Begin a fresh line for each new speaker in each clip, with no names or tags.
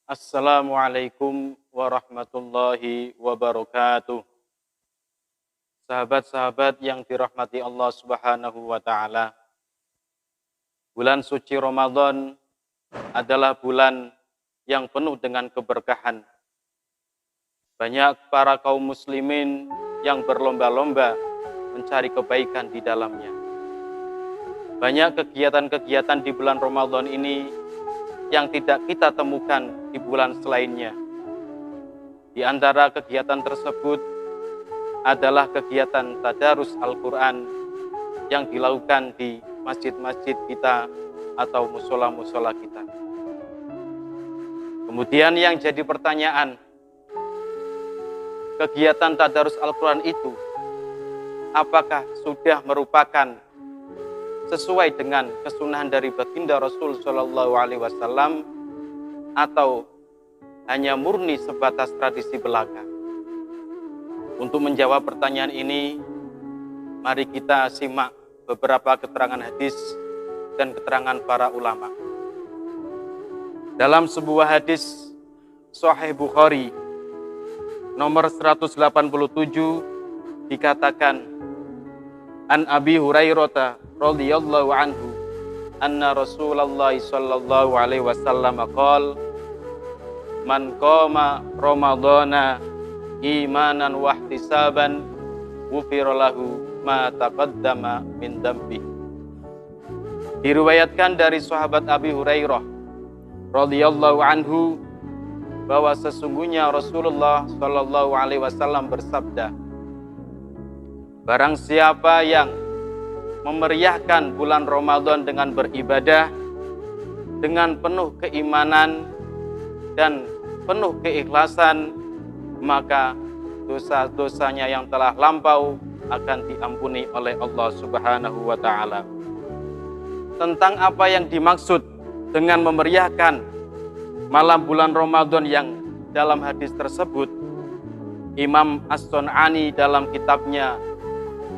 Assalamualaikum warahmatullahi wabarakatuh. Sahabat-sahabat yang dirahmati Allah Subhanahu wa taala. Bulan suci Ramadan adalah bulan yang penuh dengan keberkahan. Banyak para kaum muslimin yang berlomba-lomba mencari kebaikan di dalamnya. Banyak kegiatan-kegiatan di bulan Ramadan ini yang tidak kita temukan di bulan selainnya. Di antara kegiatan tersebut adalah kegiatan tadarus Al-Quran yang dilakukan di masjid-masjid kita atau musola-musola kita. Kemudian yang jadi pertanyaan, kegiatan tadarus Al-Quran itu apakah sudah merupakan sesuai dengan kesunahan dari baginda Rasul Shallallahu Alaihi Wasallam atau hanya murni sebatas tradisi belaka? Untuk menjawab pertanyaan ini, mari kita simak beberapa keterangan hadis dan keterangan para ulama. Dalam sebuah hadis Sahih Bukhari nomor 187 dikatakan, An Abi Hurairah radhiyallahu anhu anna Rasulullah sallallahu alaihi wasallam qala man qama ramadhana imanan wa ihtisaban ghufira lahu ma taqaddama min dambi. Diriwayatkan dari sahabat Abi Hurairah radhiyallahu anhu bahwa sesungguhnya Rasulullah sallallahu alaihi wasallam bersabda, barang siapa yang memeriahkan bulan Ramadan dengan beribadah dengan penuh keimanan dan penuh keikhlasan, maka dosa-dosanya yang telah lampau akan diampuni oleh Allah Subhanahu wa taala. Tentang apa yang dimaksud dengan memeriahkan malam bulan Ramadan yang dalam hadis tersebut, Imam As-Sun'ani dalam kitabnya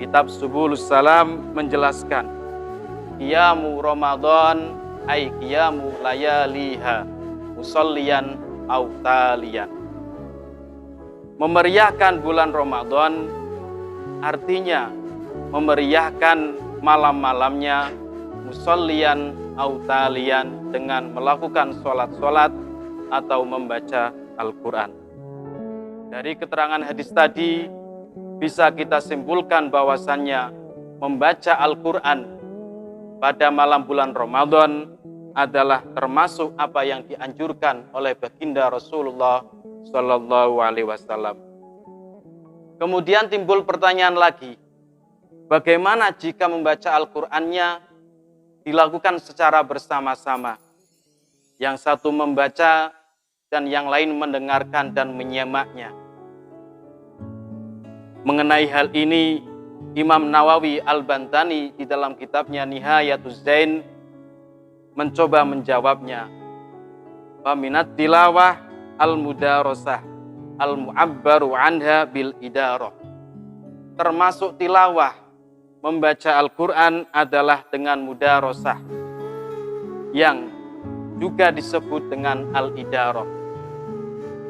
Kitab Subulus Salam menjelaskan, qiyamu Ramadan ay qiyamu layaliha musalliyan aw taliyan. Memeriahkan bulan Ramadan artinya memeriahkan malam-malamnya musalliyan aw taliyan dengan melakukan sholat-sholat atau membaca Al-Quran. Dari keterangan hadis tadi bisa kita simpulkan bahwasannya membaca Al-Quran pada malam bulan Ramadan adalah termasuk apa yang dianjurkan oleh baginda Rasulullah Sallallahu Alaihi Wasallam. Kemudian timbul pertanyaan lagi, bagaimana jika membaca Al-Qurannya dilakukan secara bersama-sama? Yang satu membaca dan yang lain mendengarkan dan menyimaknya. Mengenai hal ini, Imam Nawawi Al-Bantani di dalam kitabnya Nihayatuz Zain mencoba menjawabnya. Faminat tilawah al-mudarosah al-mu'abbaru anha bil idarah. Termasuk tilawah membaca Al-Quran adalah dengan mudarosah yang juga disebut dengan al-idarah.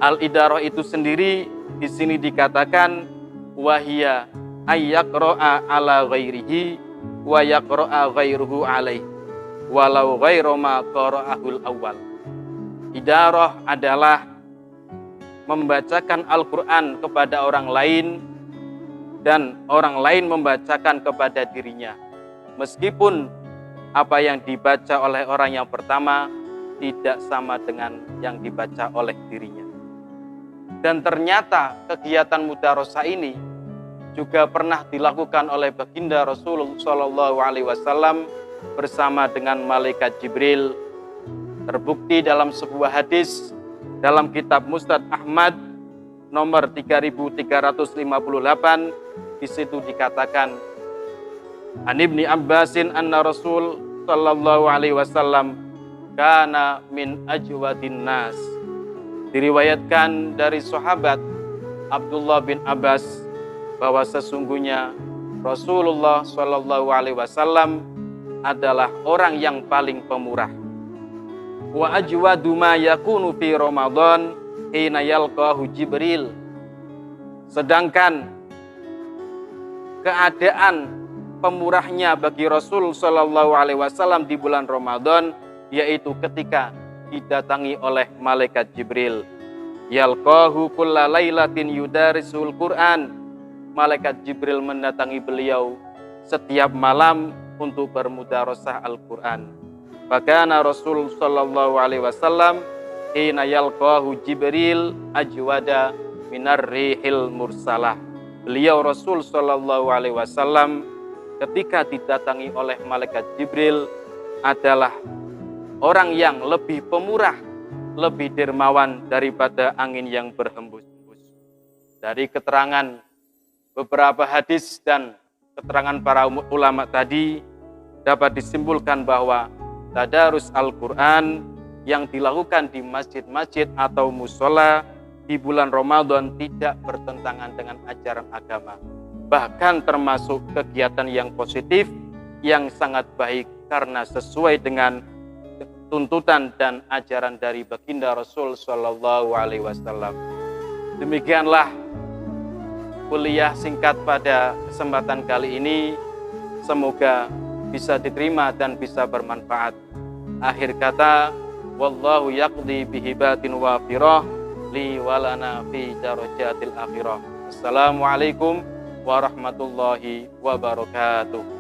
Al-idarah itu sendiri di sini dikatakan wahia ayyaqra'a ala ghairihi wa yaqra'a ghairuhu alaih walau ghairu ma qara'ahul awal. Idarah adalah membacakan Al-Quran kepada orang lain dan orang lain membacakan kepada dirinya, meskipun apa yang dibaca oleh orang yang pertama tidak sama dengan yang dibaca oleh dirinya. Dan ternyata kegiatan mudarosah ini juga pernah dilakukan oleh baginda Rasulullah Shallallahu Alaihi Wasallam bersama dengan malaikat Jibril. Terbukti dalam sebuah hadis dalam kitab Musnad Ahmad nomor 3358, di situ dikatakan, An Ibni Abbasin anna Rasul sallallahu alaihi wasallam kana min ajwadin nas. Diriwayatkan dari sahabat Abdullah bin Abbas bahwa sesungguhnya Rasulullah sallallahu alaihi wasallam adalah orang yang paling pemurah. Wa ajwadu ma yakunu fi Ramadan hina yalqahu Jibril. Sedangkan keadaan pemurahnya bagi Rasul sallallahu alaihi wasallam di bulan Ramadan yaitu ketika didatangi oleh malaikat Jibril. Yalqahu kulla lailatin yudarisul Quran. Malaikat Jibril mendatangi beliau setiap malam untuk bermudarasah Al-Quran. Fakana Rasul sallallahu alaihi wasallam hina yalqahu Jibril ajwada minar rihil mursalah. Beliau Rasul sallallahu alaihi wasallam ketika didatangi oleh malaikat Jibril adalah orang yang lebih pemurah, lebih dermawan daripada angin yang berhembus-hembus. Dari keterangan beberapa hadis dan keterangan para ulama tadi dapat disimpulkan bahwa tadarus Al-Quran yang dilakukan di masjid-masjid atau musola di bulan Ramadan tidak bertentangan dengan ajaran agama. Bahkan termasuk kegiatan yang positif, yang sangat baik karena sesuai dengan tuntutan dan ajaran dari baginda Rasul Shallallahu Alaihi Wasallam. Demikianlah kuliah singkat pada kesempatan kali ini. Semoga bisa diterima dan bisa bermanfaat. Akhir kata, wallahu yaqdi bihibatin wafirah li walana fi darajatil akhirah. Assalamualaikum warahmatullahi wabarakatuh.